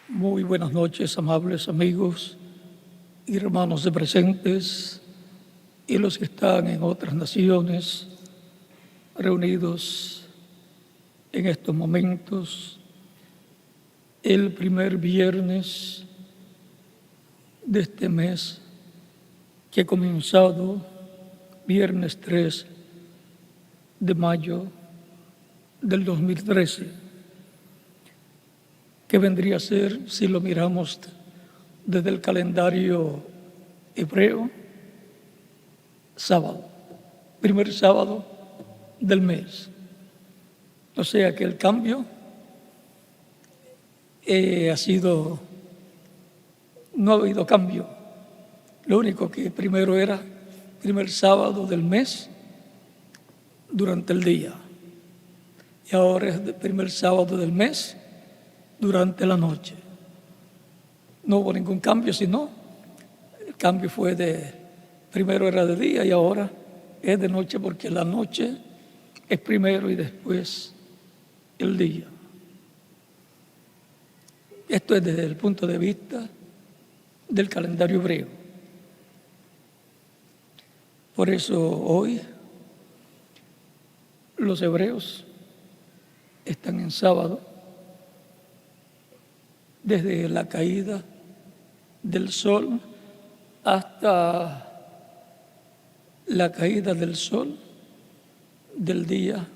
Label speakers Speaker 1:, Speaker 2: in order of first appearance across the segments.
Speaker 1: Muy buenas noches, amables amigos y hermanos de presentes y los que están en otras naciones reunidos en estos momentos, el primer viernes de este mes que ha comenzado, viernes 3 de mayo del 2013. ¿Qué vendría a ser si lo miramos desde el calendario hebreo? Sábado, primer sábado del mes. O sea que el cambio no ha habido cambio. Lo único que primero era primer sábado del mes durante el día. Y ahora es el primer sábado del mes durante la noche. No hubo ningún cambio, sino el cambio fue primero era de día y ahora es de noche, porque la noche es primero y después el día. Esto es desde el punto de vista del calendario hebreo. Por eso hoy los hebreos están en sábado desde la caída del sol hasta la caída del sol del día,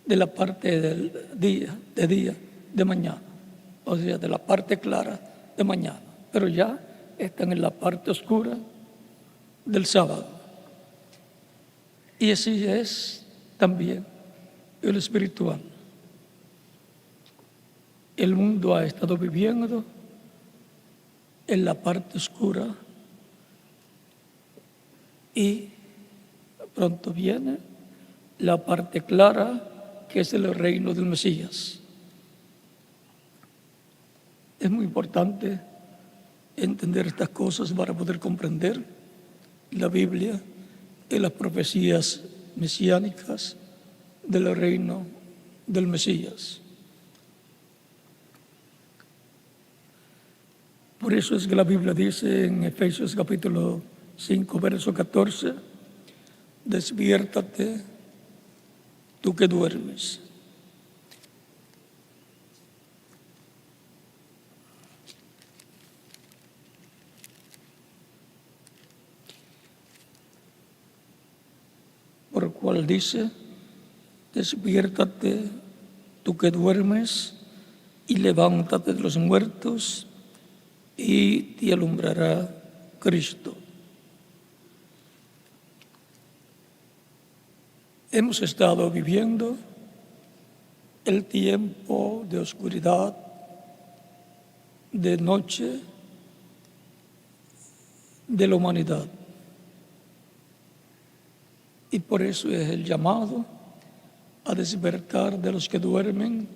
Speaker 1: de la parte del día, de mañana, o sea, de la parte clara de mañana, pero ya están en la parte oscura del sábado. Y así es también el espiritual. El mundo ha estado viviendo en la parte oscura y pronto viene la parte clara, que es el reino del Mesías. Es muy importante entender estas cosas para poder comprender la Biblia y las profecías mesiánicas del reino del Mesías. Por eso es que la Biblia dice en Efesios capítulo 5, verso 14, despiértate tú que duermes. Por lo cual dice, despiértate tú que duermes y levántate de los muertos y te alumbrará Cristo. Hemos estado viviendo el tiempo de oscuridad, de noche de la humanidad. Y por eso es el llamado a despertar de los que duermen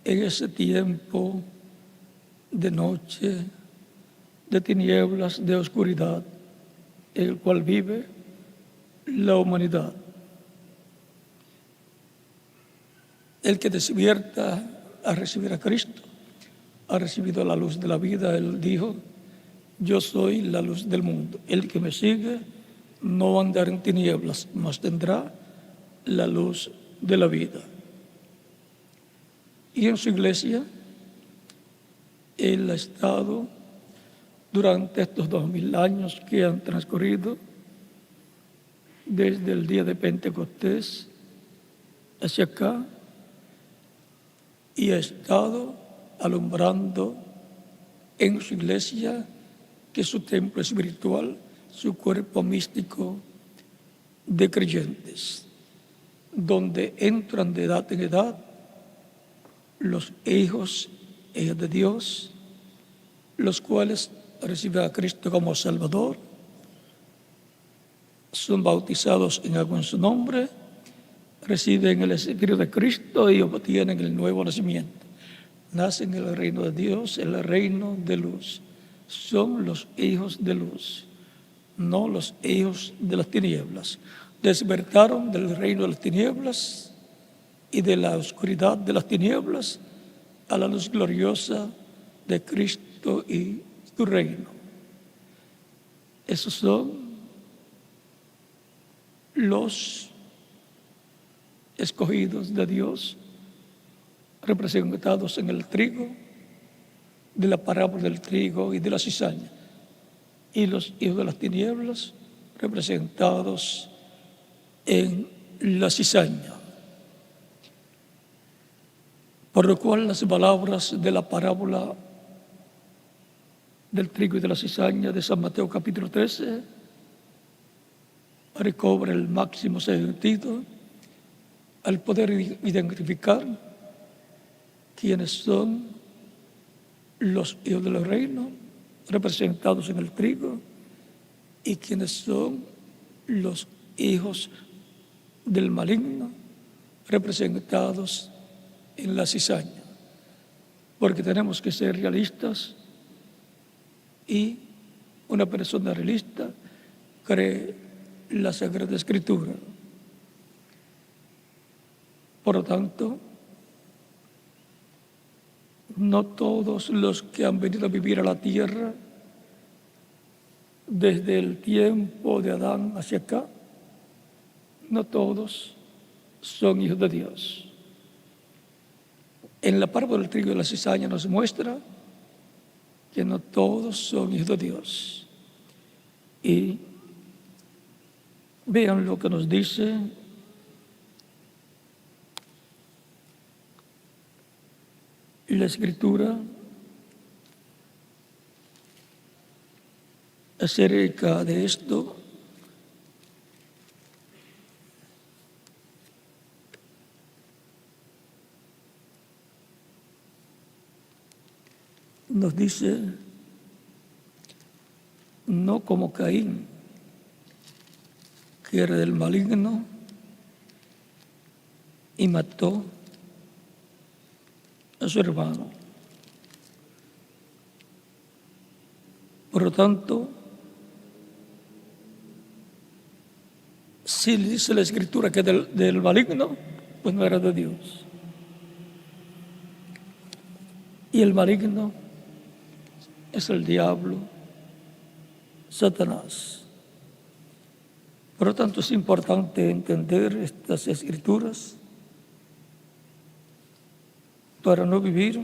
Speaker 1: en ese tiempo de noche, de tinieblas, de oscuridad, en el cual vive la humanidad. El que despierta a recibir a Cristo, ha recibido la luz de la vida. Él dijo, yo soy la luz del mundo. El que me sigue no andará en tinieblas, mas tendrá la luz de la vida. Y en su iglesia, Él ha estado durante estos 2000 años que han transcurrido desde el día de Pentecostés hacia acá, y ha estado alumbrando en su iglesia, que es su templo espiritual, su cuerpo místico de creyentes, donde entran de edad en edad los hijos e hijas de Dios, los cuales reciben a Cristo como Salvador, son bautizados en agua en su nombre, reciben el Espíritu de Cristo y obtienen el nuevo nacimiento. Nacen en el reino de Dios, en el reino de luz. Son los hijos de luz, no los hijos de las tinieblas. Despertaron del reino de las tinieblas y de la oscuridad de las tinieblas a la luz gloriosa de Cristo y tu reino. Esos son los escogidos de Dios, representados en el trigo, de la parábola del trigo y de la cizaña, y los hijos de las tinieblas, representados en la cizaña. Por lo cual las palabras de la parábola del trigo y de la cizaña de San Mateo capítulo 13 recobra el máximo sentido al poder identificar quiénes son los hijos del reino representados en el trigo y quiénes son los hijos del maligno representados en la cizaña, porque tenemos que ser realistas y una persona realista cree la Sagrada Escritura. Por lo tanto, no todos los que han venido a vivir a la tierra desde el tiempo de Adán hacia acá, no todos son hijos de Dios. En la parábola del trigo y la cizaña nos muestra que no todos son hijos de Dios. Y vean lo que nos dice la Escritura acerca de esto. Nos dice, no como Caín, que era del maligno y mató a su hermano. Por lo tanto, si dice la Escritura que del maligno, pues no era de Dios. Y el maligno es el diablo, Satanás. Por lo tanto, es importante entender estas Escrituras para no vivir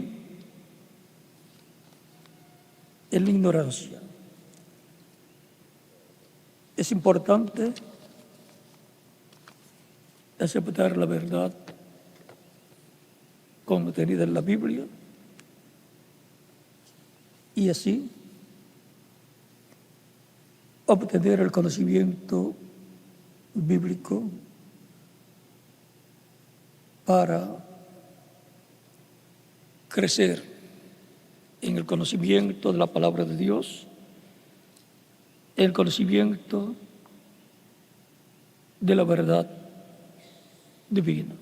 Speaker 1: en la ignorancia. Es importante aceptar la verdad contenida en la Biblia y así obtener el conocimiento bíblico para crecer en el conocimiento de la palabra de Dios, el conocimiento de la verdad divina.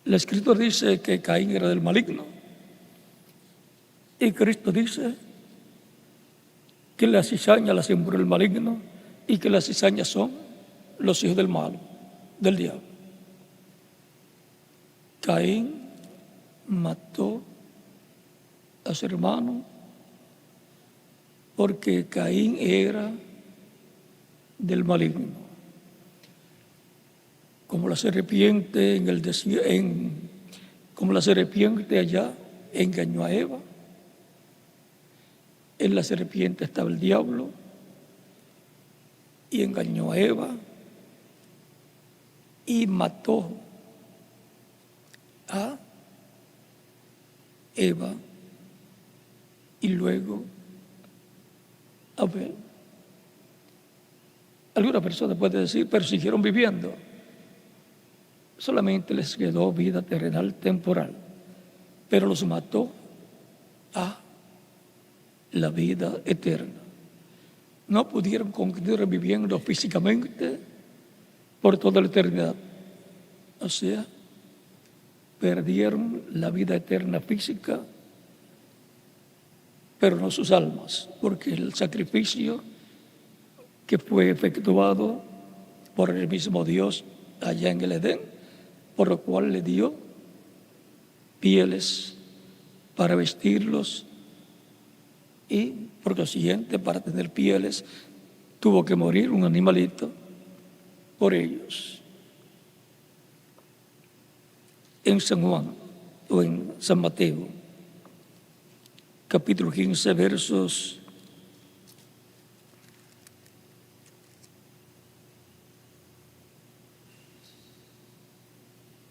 Speaker 1: La Escritura dice que Caín era del maligno y Cristo dice que la cizaña la sembró el maligno y que las cizañas son los hijos del malo, del diablo. Caín mató a su hermano porque Caín era del maligno. Como la serpiente como la serpiente allá engañó a Eva, en la serpiente estaba el diablo y engañó a Eva y mató a Eva y luego a Abel. Alguna persona puede decir, pero siguieron viviendo. Solamente les quedó vida terrenal temporal, pero los mató a la vida eterna. No pudieron continuar viviendo físicamente por toda la eternidad. O sea, perdieron la vida eterna física, pero no sus almas, porque el sacrificio que fue efectuado por el mismo Dios allá en el Edén, por lo cual le dio pieles para vestirlos y, por consiguiente, para tener pieles, tuvo que morir un animalito por ellos. En San Juan o en San Mateo, capítulo 15, versos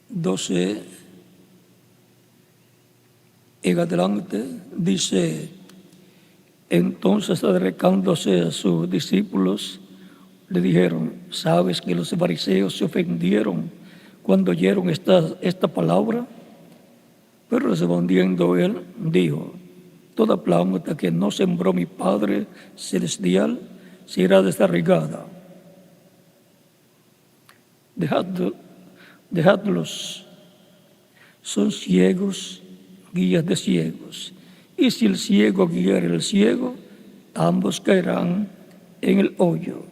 Speaker 1: 12 en adelante, dice: entonces, acercándose a sus discípulos, le dijeron: ¿sabes que los fariseos se ofendieron cuando oyeron esta palabra? Pero respondiendo él, dijo: toda planta que no sembró mi Padre Celestial será desarraigada. Dejadlos, son ciegos, guías de ciegos. Y si el ciego guiara al ciego, ambos caerán en el hoyo.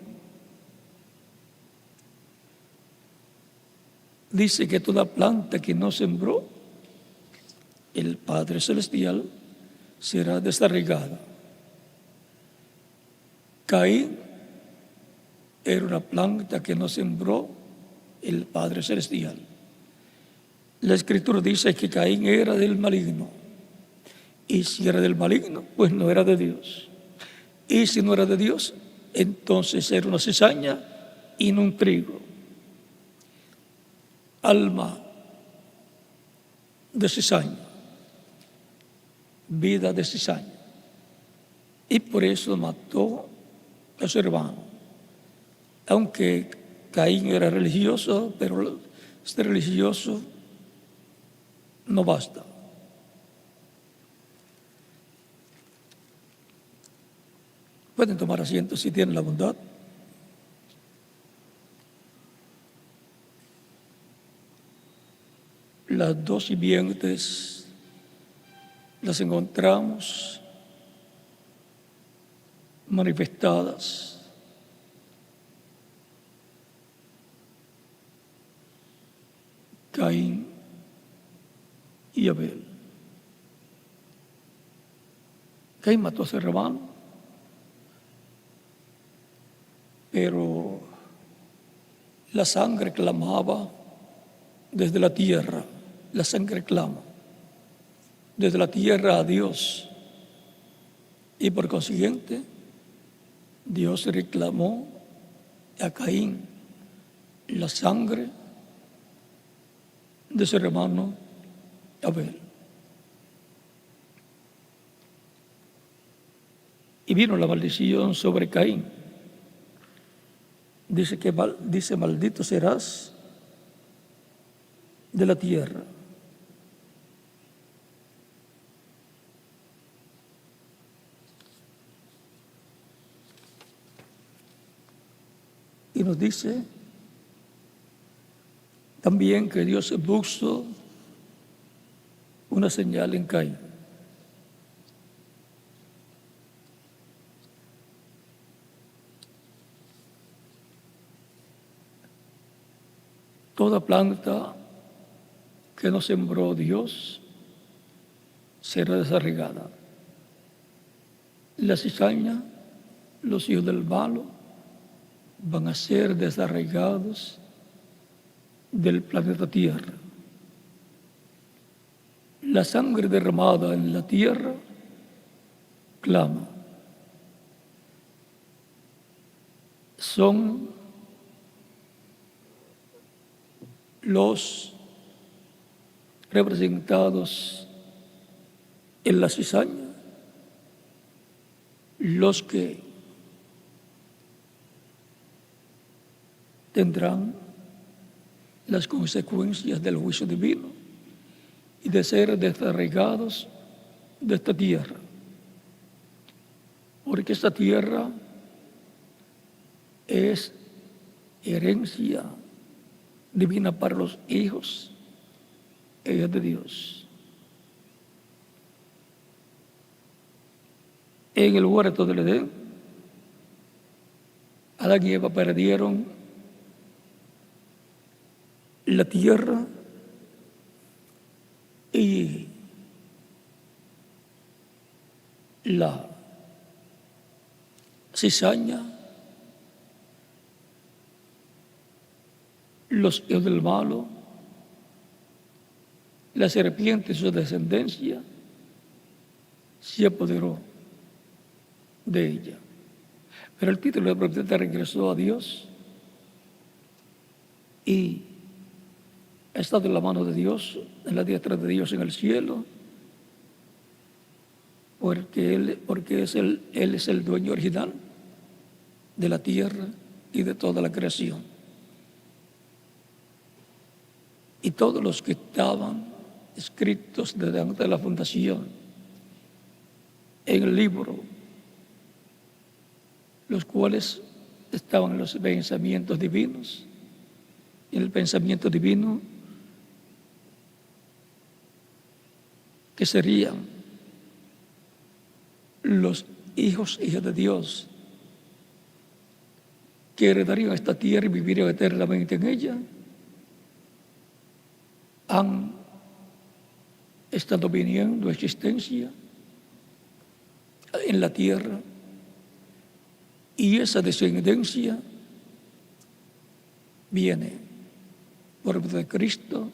Speaker 1: Dice que toda planta que no sembró el Padre Celestial será desarraigada. Caín era una planta que no sembró el Padre Celestial. La Escritura dice que Caín era del maligno. Y si era del maligno, pues no era de Dios. Y si no era de Dios, entonces era una cizaña y no un trigo. Alma de cizaña, vida de cizaña. Y por eso mató a su hermano. Aunque Caín era religioso, pero este religioso no basta. Pueden tomar asiento si tienen la bondad. Las dos simientes las encontramos manifestadas Caín y Abel. Caín mató a su hermano, pero la sangre clamaba desde la tierra. La sangre clama desde la tierra a Dios. Y por consiguiente, Dios reclamó a Caín la sangre de su hermano Abel. Y vino la maldición sobre Caín. Dice, maldito serás de la tierra. Y nos dice también que Dios puso una señal en Caín. Toda planta que no sembró Dios será desarraigada. La cizaña, los hijos del malo, van a ser desarraigados del planeta Tierra. La sangre derramada en la tierra clama. Son los representados en la cizaña, los que tendrán las consecuencias del juicio divino y de ser desarraigados de esta tierra. Porque esta tierra es herencia divina para los hijos e hijas de Dios. En el huerto del Edén, Adán y Eva perdieron la tierra y la cizaña, los hijos del malo, la serpiente y su descendencia se apoderó de ella. Pero el título del profeta regresó a Dios y ha estado en la mano de Dios, en la diestra de Dios en el cielo, porque Él es el dueño original de la tierra y de toda la creación. Y todos los que estaban escritos desde antes de la fundación en el libro, los cuales estaban en los pensamientos divinos, y en el pensamiento divino que serían los hijos e hijas de Dios, que heredarían esta tierra y vivirían eternamente en ella, han estado viniendo a existencia en la tierra, y esa descendencia viene por medio de Cristo,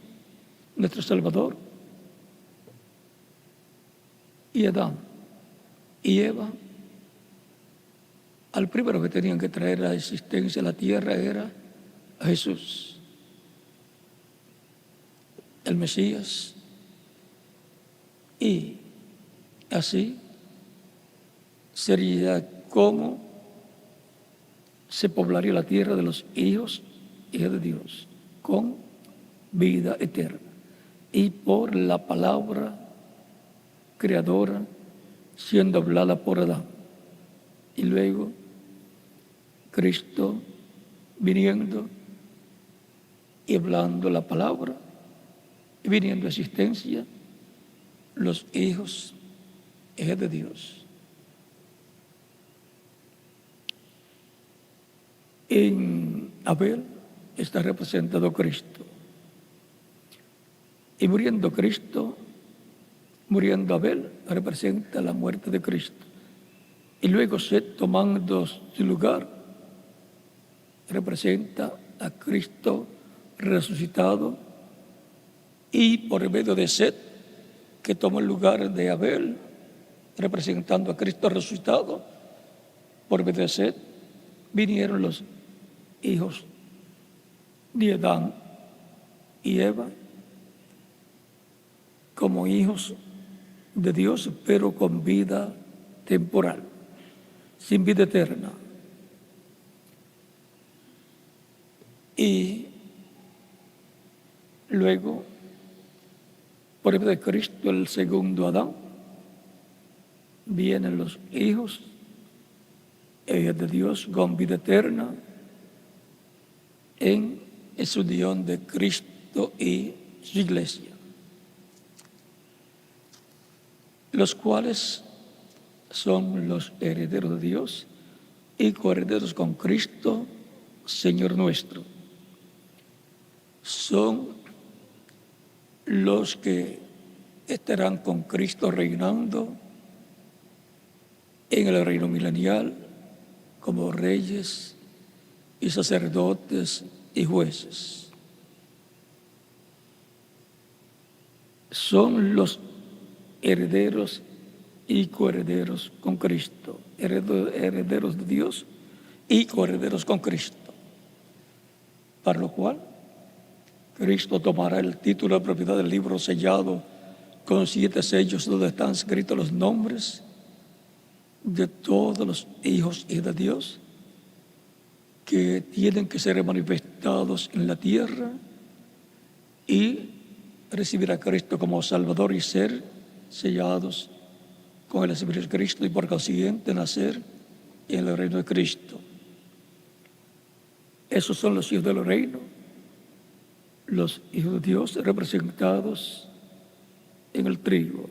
Speaker 1: nuestro Salvador, y Adán y Eva. Al primero que tenían que traer a la existencia a la tierra era a Jesús, el Mesías, y así sería como se poblaría la tierra de los hijos y hijas de Dios con vida eterna, y por la palabra creadora siendo hablada por Adán, y luego Cristo viniendo y hablando la palabra y viniendo a existencia los hijos y hijas de Dios. En Abel está representado Cristo, y muriendo Cristo, muriendo Abel, representa la muerte de Cristo. Y luego Set, tomando su lugar, representa a Cristo resucitado. Y por medio de Set, que tomó el lugar de Abel, representando a Cristo resucitado, por medio de Set, vinieron los hijos de Adán y Eva como hijos de Dios, pero con vida temporal, sin vida eterna. Y luego, por medio de Cristo, el segundo Adán, vienen los hijos e hijas de Dios con vida eterna en su unión de Cristo y su iglesia, los cuales son los herederos de Dios y coherederos con Cristo, Señor nuestro. Son los que estarán con Cristo reinando en el reino milenial como reyes y sacerdotes y jueces. Son los herederos y coherederos con Cristo, herederos de Dios y coherederos con Cristo, para lo cual Cristo tomará el título de propiedad del libro sellado con 7 sellos donde están escritos los nombres de todos los hijos y de Dios que tienen que ser manifestados en la tierra, y recibir a Cristo como Salvador y ser sellados con el Espíritu de Cristo, y por consiguiente nacer en el reino de Cristo. Esos son los hijos del reino, los hijos de Dios representados en el trigo.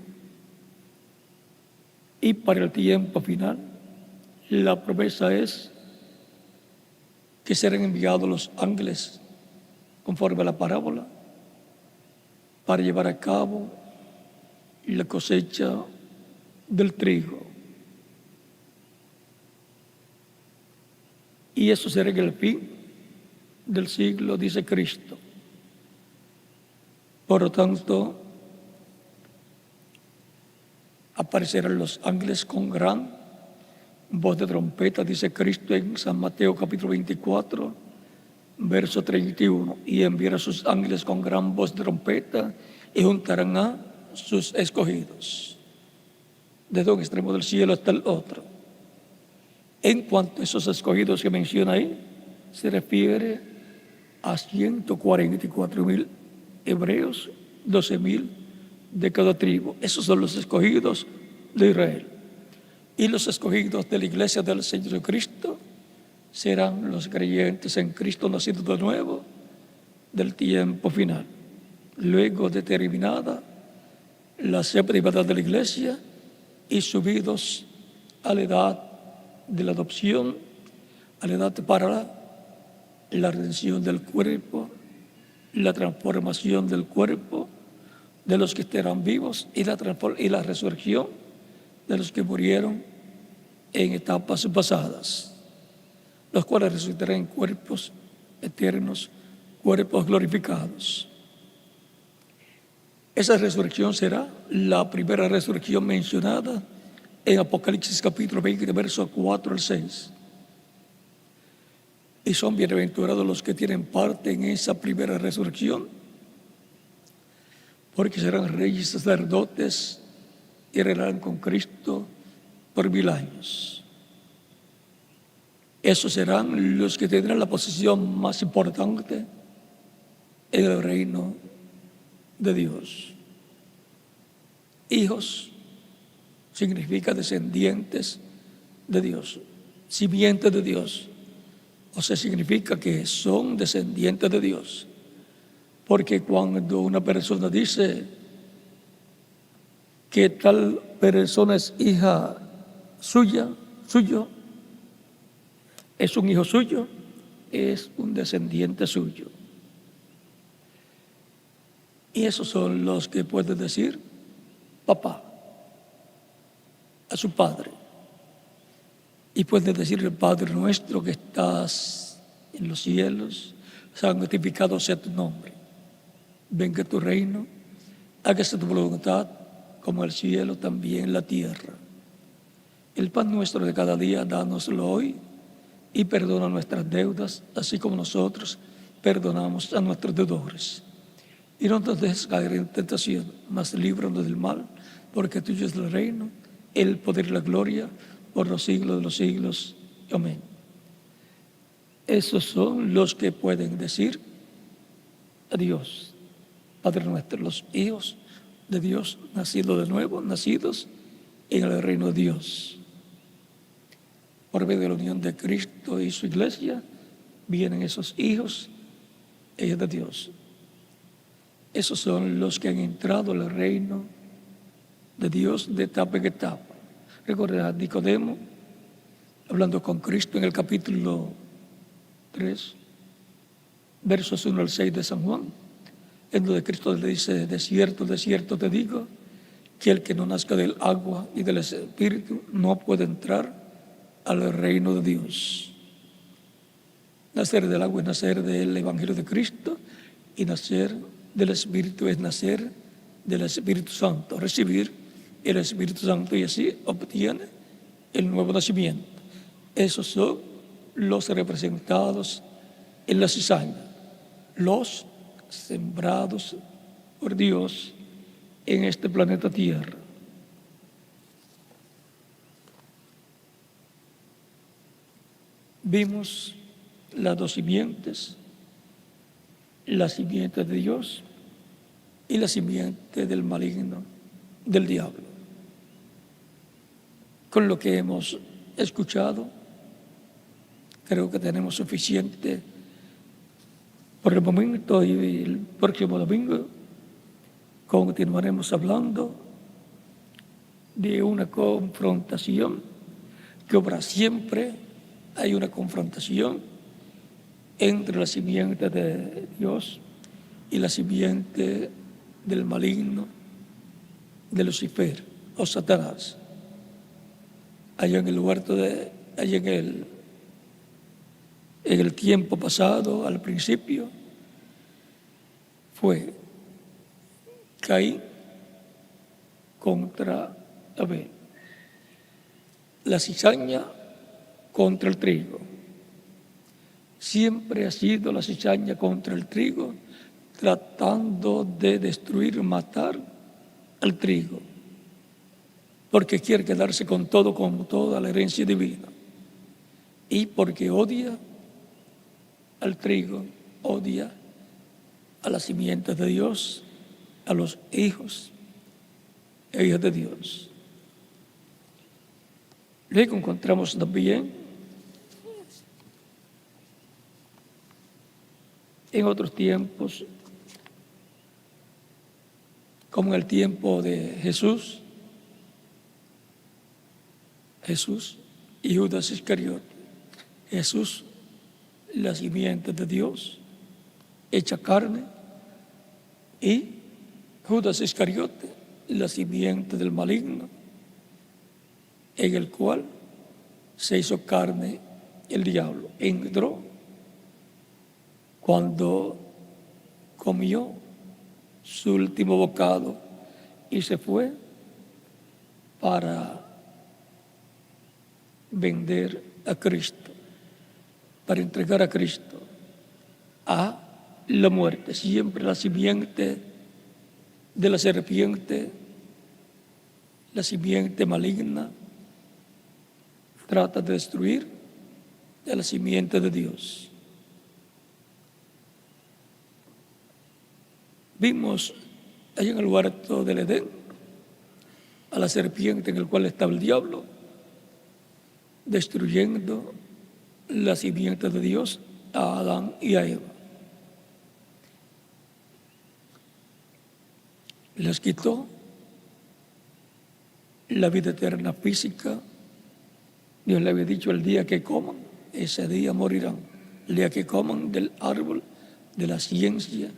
Speaker 1: Y para el tiempo final, la promesa es que serán enviados los ángeles conforme a la parábola para llevar a cabo la cosecha del trigo. Y eso será en el fin del siglo, dice Cristo. Por lo tanto, aparecerán los ángeles con gran voz de trompeta, dice Cristo en San Mateo capítulo 24, verso 31. Y enviará a sus ángeles con gran voz de trompeta y juntarán a sus escogidos, desde un extremo del cielo hasta el otro. En cuanto a esos escogidos que menciona ahí, se refiere a 144,000 hebreos, 12,000 de cada tribu. Esos son los escogidos de Israel. Y los escogidos de la iglesia del Señor Jesucristo serán los creyentes en Cristo nacidos de nuevo del tiempo final. Luego de terminada la séptima edad de la iglesia y subidos a la edad de la adopción, a la edad para la redención del cuerpo, la transformación del cuerpo de los que estarán vivos y la resurrección de los que murieron en etapas pasadas, los cuales resucitarán en cuerpos eternos, cuerpos glorificados. Esa resurrección será la primera resurrección mencionada en Apocalipsis capítulo 20, versos 4 al 6. Y son bienaventurados los que tienen parte en esa primera resurrección, porque serán reyes y sacerdotes y reinarán con Cristo por 1000 años. Esos serán los que tendrán la posición más importante en el reino de Dios. Hijos significa descendientes de Dios, simiente de Dios. O sea, significa que son descendientes de Dios. Porque cuando una persona dice que tal persona es hija suyo, es un hijo suyo, es un descendiente suyo. Y esos son los que pueden decir papá a su padre. Y pueden decirle: Padre nuestro que estás en los cielos, santificado sea tu nombre. Venga tu reino, hágase tu voluntad, como el cielo, también en la tierra. El pan nuestro de cada día, dánoslo hoy, y perdona nuestras deudas, así como nosotros perdonamos a nuestros deudores. Y no nos dejes caer en tentación, mas líbranos del mal, porque tuyo es el reino, el poder y la gloria, por los siglos de los siglos. Amén. Esos son los que pueden decir a Dios, Padre nuestro, los hijos de Dios, nacidos de nuevo, nacidos en el reino de Dios. Por medio de la unión de Cristo y su iglesia, vienen esos hijos de Dios. Esos son los que han entrado al reino de Dios de etapa en etapa. Recuerda Nicodemo, hablando con Cristo en el capítulo 3, versos 1 al 6 de San Juan, en donde Cristo le dice: de cierto te digo, que el que no nazca del agua y del Espíritu no puede entrar al reino de Dios. Nacer del agua es nacer del Evangelio de Cristo, y nacer del Espíritu es nacer del Espíritu Santo, recibir el Espíritu Santo, y así obtiene el nuevo nacimiento. Esos son los representados en la cizaña, los sembrados por Dios en este planeta Tierra. Vimos las dos simientes, la simiente de Dios y la simiente del maligno, del diablo. Con lo que hemos escuchado, creo que tenemos suficiente por el momento, y el próximo domingo continuaremos hablando de una confrontación que obra siempre. Hay una confrontación entre la simiente de Dios y la simiente del maligno, de Lucifer o Satanás. Allá en el huerto allá en el tiempo pasado, al principio, fue Caín contra Abel, la cizaña contra el trigo. Siempre ha sido la cizaña contra el trigo, tratando de destruir, matar al trigo, porque quiere quedarse con todo, con toda la herencia divina, y porque odia al trigo, odia a la simiente de Dios, a los hijos e hijas de Dios. Luego encontramos también en otros tiempos, como en el tiempo de Jesús y Judas Iscariote. Jesús, la simiente de Dios, hecha carne, y Judas Iscariote, la simiente del maligno, en el cual se hizo carne el diablo. Entró cuando comió su último bocado y se fue para vender a Cristo, para entregar a Cristo a la muerte. Siempre la simiente de la serpiente, la simiente maligna, trata de destruir a la simiente de Dios. Vimos allá en el huerto del Edén a la serpiente en el cual estaba el diablo, destruyendo la simiente de Dios a Adán y a Eva. Les quitó la vida eterna física. Dios le había dicho: el día que coman, ese día morirán. El día que coman del árbol de la ciencia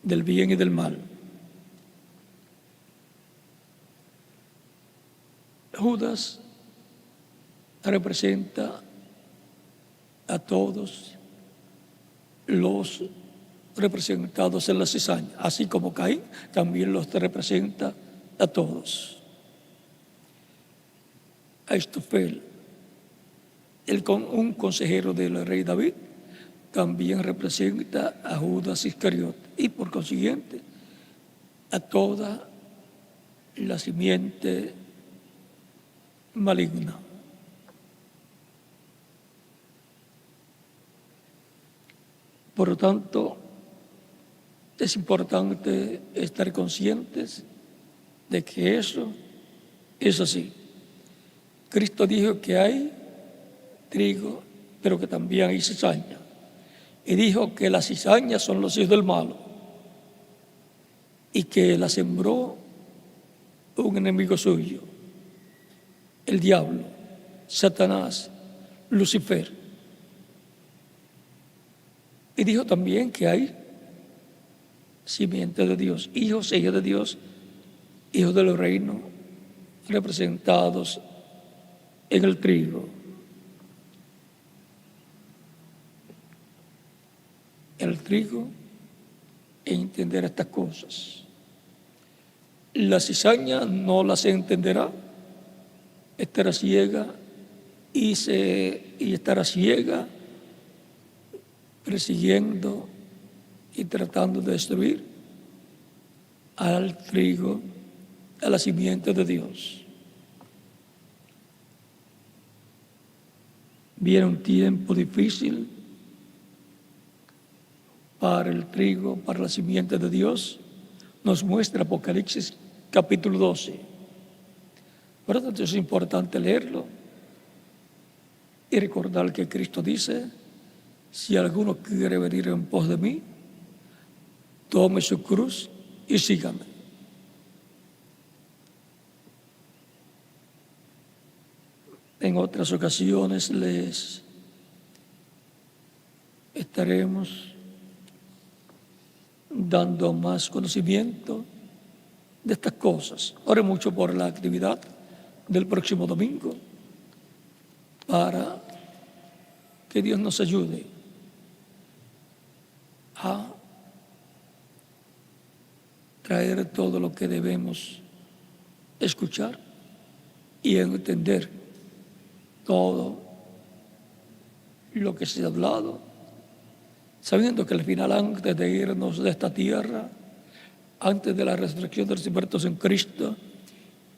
Speaker 1: del bien y del mal. Judas representa a todos los representados en la cizaña, así como Caín también los representa a todos. Ahitofel, un consejero del rey David, también representa a Judas Iscariote y por consiguiente a toda la simiente maligna. Por lo tanto, es importante estar conscientes de que eso es así. Cristo dijo que hay trigo, pero que también hay cizaña. Y dijo que las cizañas son los hijos del malo y que la sembró un enemigo suyo, el diablo, Satanás, Lucifer. Y dijo también que hay simiente de Dios, hijos e hijas de Dios, hijos del reino, representados en el trigo. El trigo, entender estas cosas. La cizaña no las entenderá, estará ciega y estará ciega persiguiendo y tratando de destruir al trigo, a la simiente de Dios. Viene un tiempo difícil para el trigo, para la simiente de Dios, nos muestra Apocalipsis capítulo 12. Por lo tanto, es importante leerlo y recordar que Cristo dice: si alguno quiere venir en pos de mí, tome su cruz y sígame. En otras ocasiones les estaremos dando más conocimiento de estas cosas. Ore mucho por la actividad del próximo domingo para que Dios nos ayude a traer todo lo que debemos escuchar y entender todo lo que se ha hablado, sabiendo que al final, antes de irnos de esta tierra, antes de la resurrección de los muertos en Cristo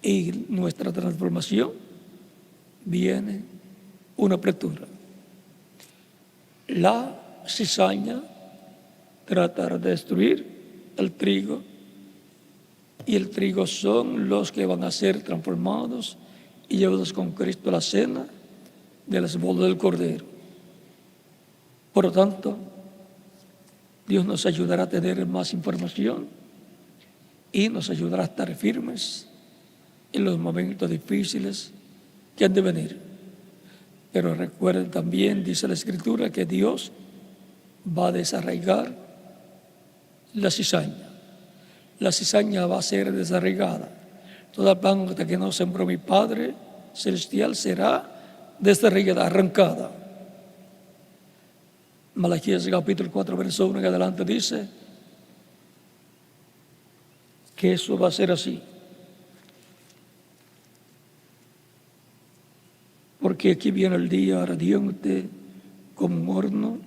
Speaker 1: y nuestra transformación, viene una apertura. La cizaña tratará de destruir el trigo, y el trigo son los que van a ser transformados y llevados con Cristo a la cena de las bodas del Cordero. Por lo tanto, Dios nos ayudará a tener más información y nos ayudará a estar firmes en los momentos difíciles que han de venir. Pero recuerden también, dice la Escritura, que Dios va a desarraigar la cizaña. La cizaña va a ser desarraigada. Toda planta que no sembró mi Padre Celestial será desarraigada, arrancada. Malaquías capítulo 4, verso 1 en adelante dice que eso va a ser así. Porque aquí viene el día ardiente como un horno,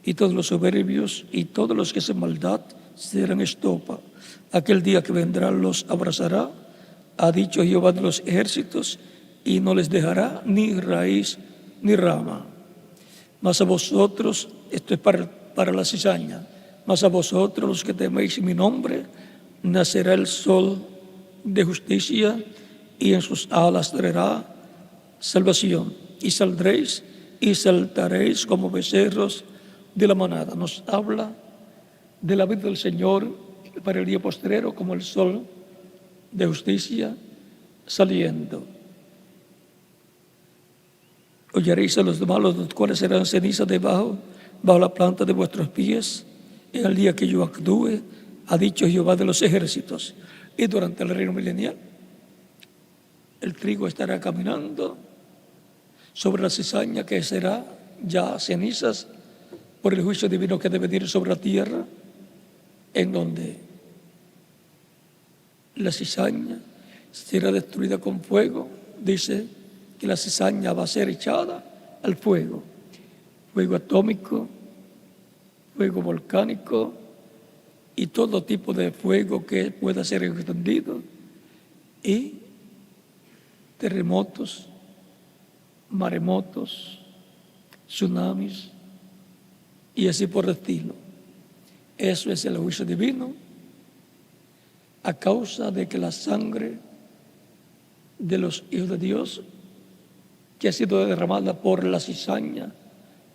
Speaker 1: y todos los soberbios y todos los que hacen maldad serán estopa. Aquel día que vendrá los abrazará, ha dicho Jehová de los ejércitos, y no les dejará ni raíz ni rama. Mas a vosotros, esto es para la cizaña, mas a vosotros los que teméis mi nombre, nacerá el sol de justicia, y en sus alas traerá salvación, y saldréis y saltaréis como becerros de la manada. Nos habla de la vida del Señor para el día postrero como el sol de justicia saliendo. Oyeréis a los malos, los cuales serán cenizas bajo la planta de vuestros pies, en el día que yo actúe, ha dicho Jehová de los ejércitos. Y durante el reino milenial, el trigo estará caminando sobre la cizaña, que será ya cenizas por el juicio divino que debe venir sobre la tierra, en donde la cizaña será destruida con fuego. Dice que la cizaña va a ser echada al fuego, fuego atómico, fuego volcánico y todo tipo de fuego que pueda ser extendido, y terremotos, maremotos, tsunamis y así por el estilo. Eso es el juicio divino a causa de que la sangre de los hijos de Dios, que ha sido derramada por la cizaña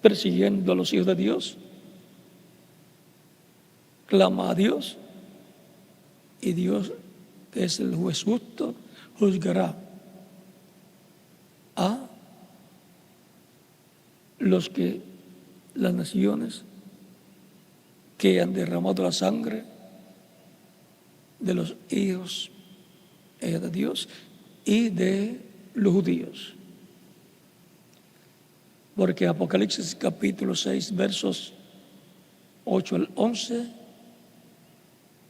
Speaker 1: persiguiendo a los hijos de Dios, clama a Dios, y Dios, que es el juez justo, juzgará a las naciones que han derramado la sangre de los hijos de Dios y de los judíos. Porque Apocalipsis capítulo 6, versos 8 al 11,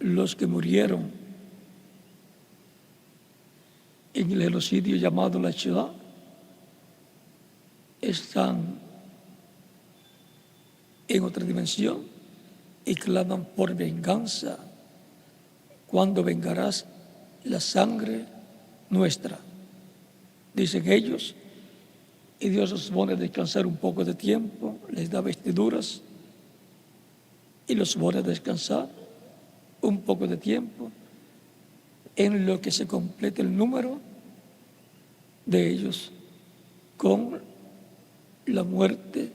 Speaker 1: los que murieron en el genocidio llamado la Shoah están en otra dimensión y claman por venganza. ¿Cuándo vengarás la sangre nuestra? Dicen ellos, y Dios los pone a descansar un poco de tiempo, les da vestiduras y los pone a descansar un poco de tiempo, en lo que se complete el número de ellos con la muerte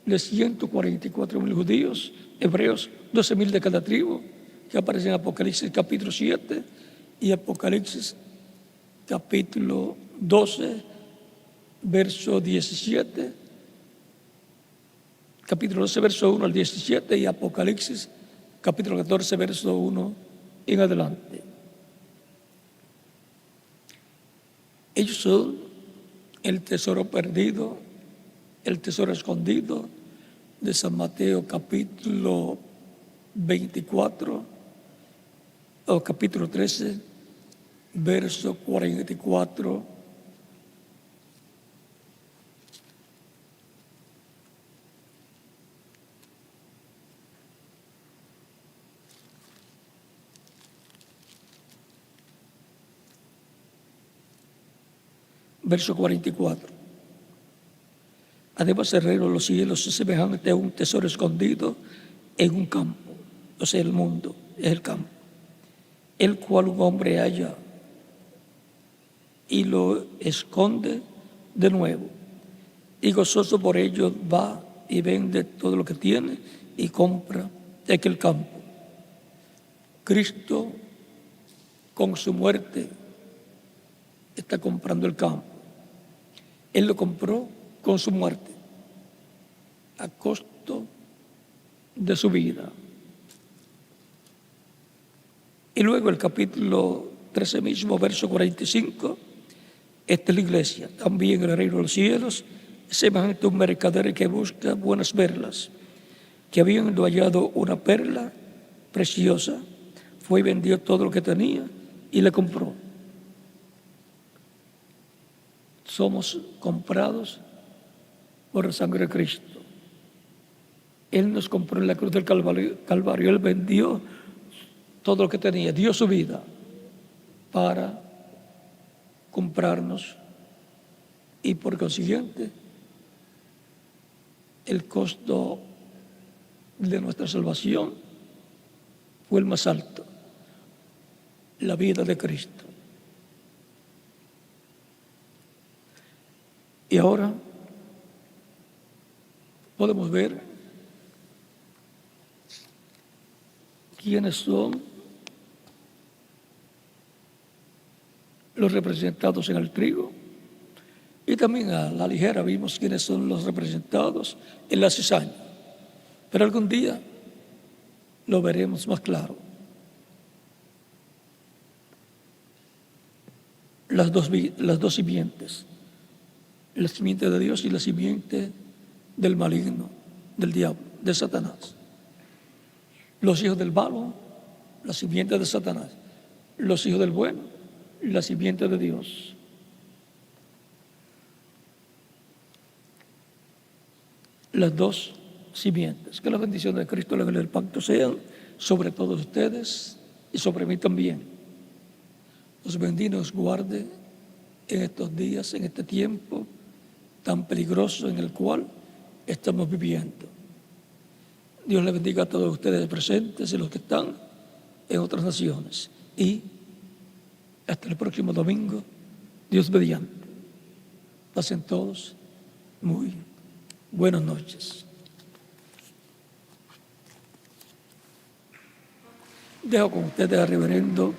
Speaker 1: de 144,000 judíos, hebreos, 12,000 de cada tribu, que aparece en Apocalipsis capítulo 7 y Apocalipsis capítulo 12, verso 17, capítulo 12, verso 1 al 17, y Apocalipsis capítulo 14, verso 1 en adelante. Ellos son el tesoro perdido, el tesoro escondido de San Mateo capítulo 24 o capítulo 13, verso 44. Verso 44. Además, el reino de los cielos es semejante a un tesoro escondido en un campo, o sea, el mundo es el campo, el cual un hombre halla y lo esconde de nuevo, y gozoso por ello va y vende todo lo que tiene y compra de aquel campo. Cristo, con su muerte, está comprando el campo. Él lo compró con su muerte, a costo de su vida. Y luego el capítulo 13 mismo, verso 45, esta es la iglesia. También el reino de los cielos es semejante a un mercader que busca buenas perlas, que habiendo hallado una perla preciosa, fue y vendió todo lo que tenía y la compró. Somos comprados por la sangre de Cristo. Él nos compró en la cruz del Calvario. Él vendió todo lo que tenía, dio su vida para comprarnos, y por consiguiente el costo de nuestra salvación fue el más alto, la vida de Cristo. Y ahora podemos ver quiénes son los representados en el trigo, y también a la ligera vimos quiénes son los representados en la cizaña. Pero algún día lo veremos más claro. Las dos simientes, la simiente de Dios y la simiente del maligno, del diablo, de Satanás. Los hijos del malo, la simiente de Satanás. Los hijos del bueno, la simiente de Dios. Las dos simientes. Que la bendición de Cristo, la gloria del pacto, sean sobre todos ustedes y sobre mí también. Os bendiga y os guarde en estos días, en este tiempo tan peligroso en el cual estamos viviendo. Dios le bendiga a todos ustedes presentes y los que están en otras naciones. Y hasta el próximo domingo, Dios mediante. Pasen todos muy buenas noches. Dejo con ustedes al reverendo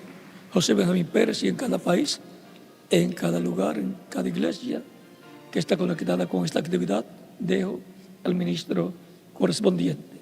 Speaker 1: José Benjamín Pérez, y en cada país, en cada lugar, en cada iglesia que está conectada con esta actividad, dejo al ministro correspondiente.